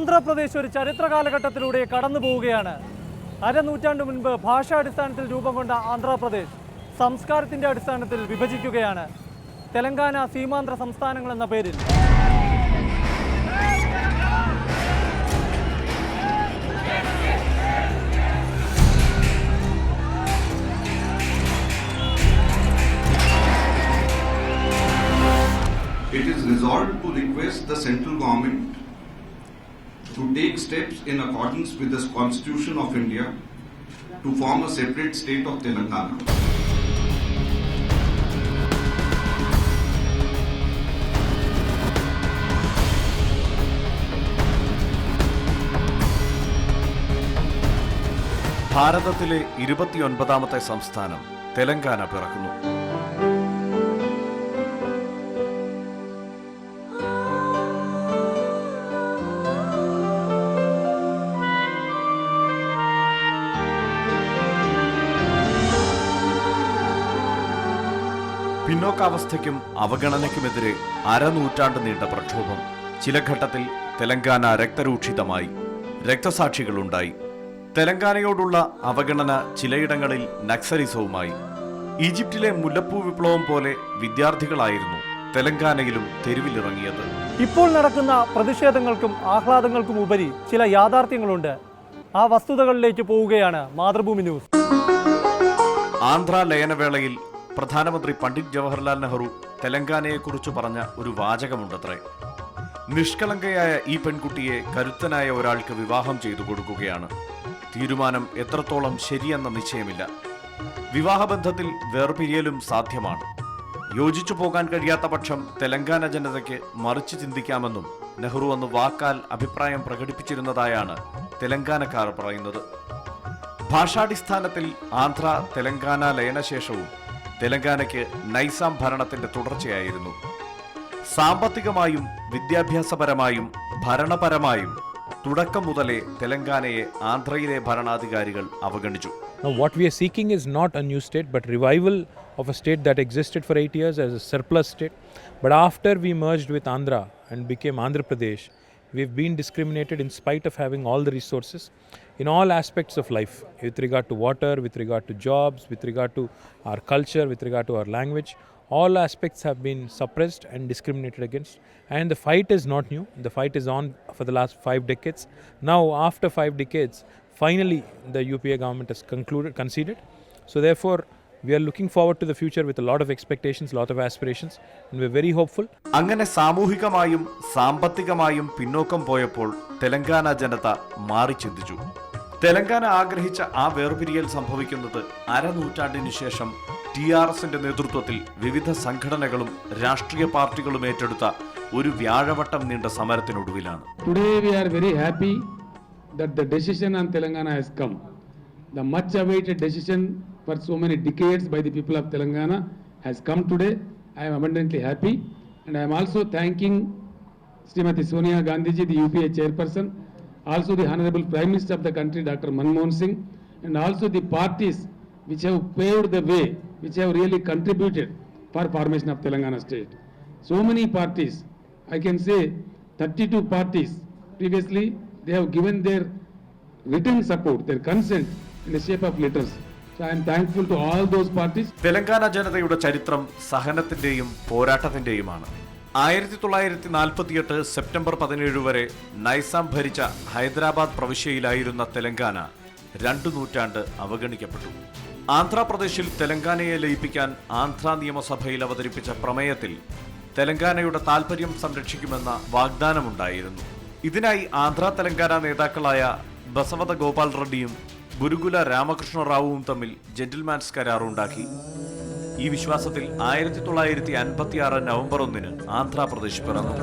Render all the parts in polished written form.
ആന്ധ്രാപ്രദേശ് ഒരു ചരിത്ര കാലഘട്ടത്തിലൂടെ കടന്നു പോവുകയാണ്. അരനൂറ്റാണ്ട് മുൻപ് ഭാഷാടിസ്ഥാനത്തിൽ രൂപം കൊണ്ട ആന്ധ്രാപ്രദേശ് സംസ്കാരത്തിൻ്റെ അടിസ്ഥാനത്തിൽ വിഭജിക്കുകയാണ്. തെലങ്കാന സീമാന്ധ്ര സംസ്ഥാനങ്ങൾ എന്ന പേരിൽ. It is resolved to request the central government to take steps in accordance with the Constitution of India to form a separate state of Telangana. ഭാരതത്തിലെ 29ാമത്തെ സംസ്ഥാനം തെലങ്കാന പിറക്കുന്നു. പിന്നോക്കാവസ്ഥയ്ക്കും അവഗണനയ്ക്കുമെതിരെ അരനൂറ്റാണ്ട് നീണ്ട പ്രക്ഷോഭം. ചില ഘട്ടത്തിൽ തെലങ്കാന രക്തരൂക്ഷിതമായി, രക്തസാക്ഷികളുണ്ടായി. തെലങ്കാനയോടുള്ള അവഗണന ചിലയിടങ്ങളിൽ നക്സലിസവുമായി. ഈജിപ്തിലെ മുല്ലപ്പൂ വിപ്ലവം പോലെ വിദ്യാർത്ഥികളായിരുന്നു തെലങ്കാനയിലും തെരുവിലിറങ്ങിയത്. ഇപ്പോൾ നടക്കുന്ന പ്രതിഷേധങ്ങൾക്കും ആഹ്ലാദങ്ങൾക്കും ഉപരി ചില യാഥാർത്ഥ്യങ്ങളുണ്ട്. ആ വസ്തുതകളിലേക്ക് പോവുകയാണ് മാതൃഭൂമി ന്യൂസ്. ആന്ധ്ര ലയനവേളയിൽ പ്രധാനമന്ത്രി പണ്ഡിറ്റ് ജവഹർലാൽ നെഹ്റു തെലങ്കാനയെക്കുറിച്ച് പറഞ്ഞ ഒരു വാചകമുണ്ടത്രേ. നിഷ്കളങ്കയായ ഈ പെൺകുട്ടിയെ കരുത്തനായ ഒരാൾക്ക് വിവാഹം ചെയ്തു കൊടുക്കുകയാണ്. തീരുമാനം എത്രത്തോളം ശരിയെന്ന നിശ്ചയമില്ല. വിവാഹബന്ധത്തിൽ വേർപിരിയലും സാധ്യമാണ്. യോജിച്ചു പോകാൻ കഴിയാത്ത പക്ഷം തെലങ്കാന ജനതയ്ക്ക് മറിച്ച് ചിന്തിക്കാമെന്നും നെഹ്റു അന്ന് വാക്കാൽ അഭിപ്രായം പ്രകടിപ്പിച്ചിരുന്നതായാണ് തെലങ്കാനക്കാർ പറയുന്നത്. ഭാഷാടിസ്ഥാനത്തിൽ ആന്ധ്ര തെലങ്കാന ലയനശേഷവും തെലങ്കാനയ്ക്ക് നൈസാം ഭരണത്തിന്റെ തുടർച്ചയായിരുന്നു. സാമ്പത്തികമായും വിദ്യാഭ്യാസപരമായും ഭരണപരമായും തുടക്കം മുതലേ തെലങ്കാനയെ ആന്ധ്രയിലെ ഭരണാധികാരികൾ അവഗണിച്ചു. Now what we are seeking is not a new state but revival of a state that existed for 8 years as a surplus state. But after we merged with Andhra and became Andhra Pradesh, we've been discriminated in spite of having all the resources in all aspects of life, with regard to water, with regard to jobs, with regard to our culture, with regard to our language. All aspects have been suppressed and discriminated against, and the fight is not new. The fight is on for the last 5 decades. Now after 5 decades, finally the UPA government has conceded. So therefore we are looking forward to the future with a lot of expectations, lot of aspirations, and we're very hopeful. അങ്ങനെ സാമൂഹികമായും സാമ്പത്തികമായും പിന്നോക്കം പോയപ്പോൾ തെലങ്കാന ജനത മാറി ചിന്തിച്ചു. തെലങ്കാന ആഗ്രഹിച്ച ആ വേർപിരിയൽ സംഭവിക്കുന്നത് അരനൂറ്റാണ്ടിനു ശേഷം TRSന്റെ നേതൃത്വത്തിൽ വിവിധ സംഘടനകളും രാഷ്ട്രീയ പാർട്ടികളും ഏറ്റെടുത്ത ഒരു വ്യാഴവട്ടം നീണ്ട സമരത്തിനൊടുവിലാണ്. Today we are very happy that the decision on Telangana has come. The much awaited decision for so many decades by the people of Telangana has come today. I am abundantly happy, and I am also thanking Srimati Sonia Gandhi ji, the UPA chairperson, also the Honorable Prime Minister of the country, Dr. Manmohan Singh, and also the parties which have paved the way, which have really contributed for formation of Telangana state. So many parties, I can say 32 parties previously, they have given their written support, their consent in the shape of letters. So I am thankful to all those parties. Telangana ജനതയുടെ ചരിത്രം സഹനത്തിന്റെയും പോരാട്ടത്തിന്റെയുമാണ്. 1948 September 17 വരെ നൈസാം ഭരിച്ച ഹൈദരാബാദ് പ്രവിശ്യയിലായിരുന്ന തെലങ്കാന 2 നൂറ്റാണ്ട് അവഗണിക്കപ്പെട്ടു. ആന്ധ്രാപ്രദേശിൽ തെലങ്കാനയെ ലയിപ്പിക്കാൻ ആന്ധ്ര നിയമസഭയിൽ അവതരിപ്പിച്ച പ്രമേയത്തിൽ തെലങ്കാനയുടെ താൽപര്യം സംരക്ഷിക്കുമെന്ന വാഗ്ദാനമുണ്ടായിരുന്നു. ഇതിനായി ആന്ധ്ര തെലങ്കാന നേതാക്കളായ ബസവത ഗോപാൽ റെഡ്ഡിയും ഗുരുകുല രാമകൃഷ്ണ റാവുവും തമ്മിൽ ജെന്റിൽമാൻസ് കരാറുണ്ടാക്കി. ഈ വിശ്വാസത്തിൽ 1956 നവംബർ 1 ആന്ധ്രാപ്രദേശ് പിറന്നു.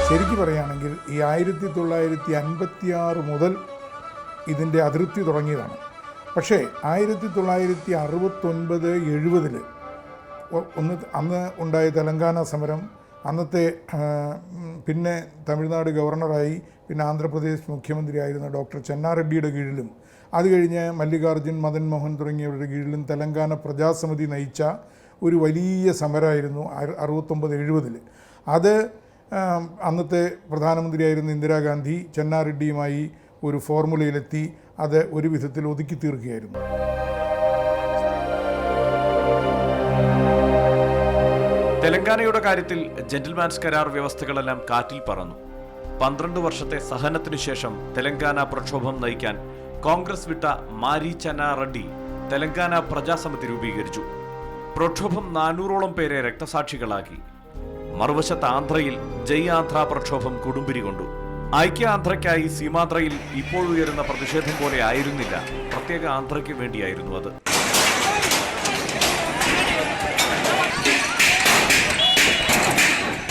ശരിക്കും പറയുകയാണെങ്കിൽ ഈ 1956 മുതൽ ഇതിൻ്റെ അതിർത്തി തുടങ്ങിയതാണ്. പക്ഷേ 1969-70 അന്ന് ഉണ്ടായ തെലങ്കാന സമരം, അന്നത്തെ പിന്നെ തമിഴ്നാട് ഗവർണറായി പിന്നെ ആന്ധ്രാപ്രദേശ് മുഖ്യമന്ത്രിയായിരുന്ന ഡോക്ടർ ചെന്നാറെഡ്ഡിയുടെ കീഴിലും അത് കഴിഞ്ഞ് മല്ലികാർജുൻ മദൻ മോഹൻ തുടങ്ങിയവരുടെ കീഴിലും തെലങ്കാന പ്രജാസമിതി നയിച്ച ഒരു വലിയ സമരമായിരുന്നു 69-70. അത് അന്നത്തെ പ്രധാനമന്ത്രിയായിരുന്ന ഇന്ദിരാഗാന്ധി ചെന്നാറെഡ്ഡിയുമായി ഒരു ഫോർമുലയിലെത്തി അത് ഒരു വിധത്തിൽ ഒതുക്കി തീർക്കുകയായിരുന്നു. തെലങ്കാനയുടെ കാര്യത്തിൽ ജെന്റിൽമാൻസ് കരാർ വ്യവസ്ഥകളെല്ലാം കാറ്റിൽ പറന്നു. 12 വർഷത്തെ സഹനത്തിനു ശേഷം തെലങ്കാന പ്രക്ഷോഭം നയിക്കാൻ കോൺഗ്രസ് വിട്ട മാരി ചെന്നാറെഡ്ഡി തെലങ്കാന പ്രജാസമിതി രൂപീകരിച്ചു. പ്രക്ഷോഭം 400ഓളം പേരെ രക്തസാക്ഷികളാക്കി. മറുവശത്ത് ആന്ധ്രയിൽ ജയ് ആന്ധ്ര പ്രക്ഷോഭം കൊടുമ്പിരി കൊണ്ടു. ഐക്യ ആന്ധ്രയ്ക്കായി സീമാന്ധ്രയിൽ ഇപ്പോഴുയരുന്ന പ്രതിഷേധം പോലെ ആയിരുന്നില്ല, പ്രത്യേക ആന്ധ്രയ്ക്ക് വേണ്ടിയായിരുന്നു അത്.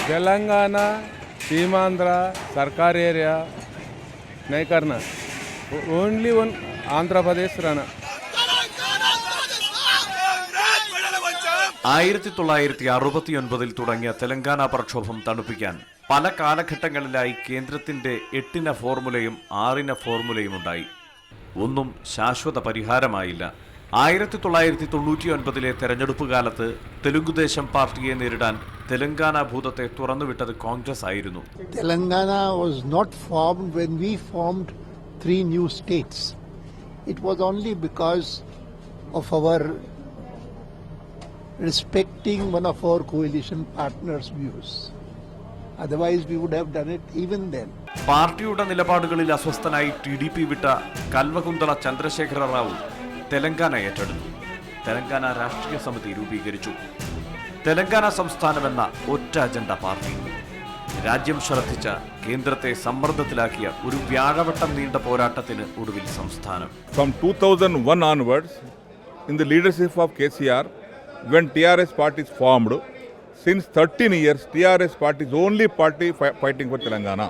तेलंगाना सीमांध्रा सरकार एरिया नहीं करना, ओनली वन आंध्र प्रदेश रहना. 1969 തുടങ്ങിയ തെലങ്കാന പ്രക്ഷോഭം തണുപ്പിക്കാൻ പല കാലഘട്ടങ്ങളിലായി കേന്ദ്രത്തിന്റെ 8 ഫോർമുലയും 6 ഫോർമുലയും ഉണ്ടായി. ഒന്നും ശാശ്വത പരിഹാരമായില്ല. 1999 തെരഞ്ഞെടുപ്പ് കാലത്ത് തെലുങ്കുദേശം പാർട്ടിയെ നേരിടാൻ തെലങ്കാന ഭൂതത്തെ തുറന്നുവിട്ടത് കോൺഗ്രസ് ആയിരുന്നു. Telangana was not formed when we formed 3 new states. It was only because of our respecting one of our coalition partners' views. Otherwise we would have done it even then. പാർട്ടിയുടെ നിലപാടുകളിൽ അസ്വസ്ഥനായി TDP വിട്ട കൽവകുന്തള ചന്ദ്രശേഖര റാവു തെലങ്കാന ഏറ്റെടുത്തു. തെലങ്കാന രാഷ്ട്രീയ സമിതി രൂപീകരിച്ചു. തെലങ്കാന സംസ്ഥാനമെന്ന ഒറ്റ agenda party. രാജ്യം ശ്രദ്ധിച്ച, കേന്ദ്രത്തെ സമ്മർദ്ദത്തിലാക്കിയ ഒരു വ്യാഴവട്ടം നീണ്ട പോരാട്ടത്തിന് ഒടുവിൽ സംസ്ഥാനം. From 2001 onwards, in the leadership of KCR, when TRS party is formed, since 13 years, TRS party is only party fighting for Telangana.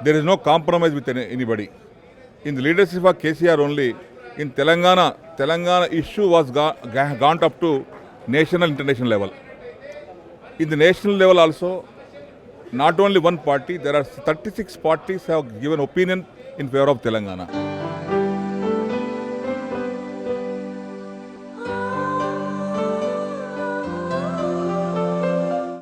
There is no compromise with anybody. In the leadership of KCR only, in Telangana issue was gone up to national, international level. In the national level also, not only one party, there are 36 parties have given opinion in favor of Telangana.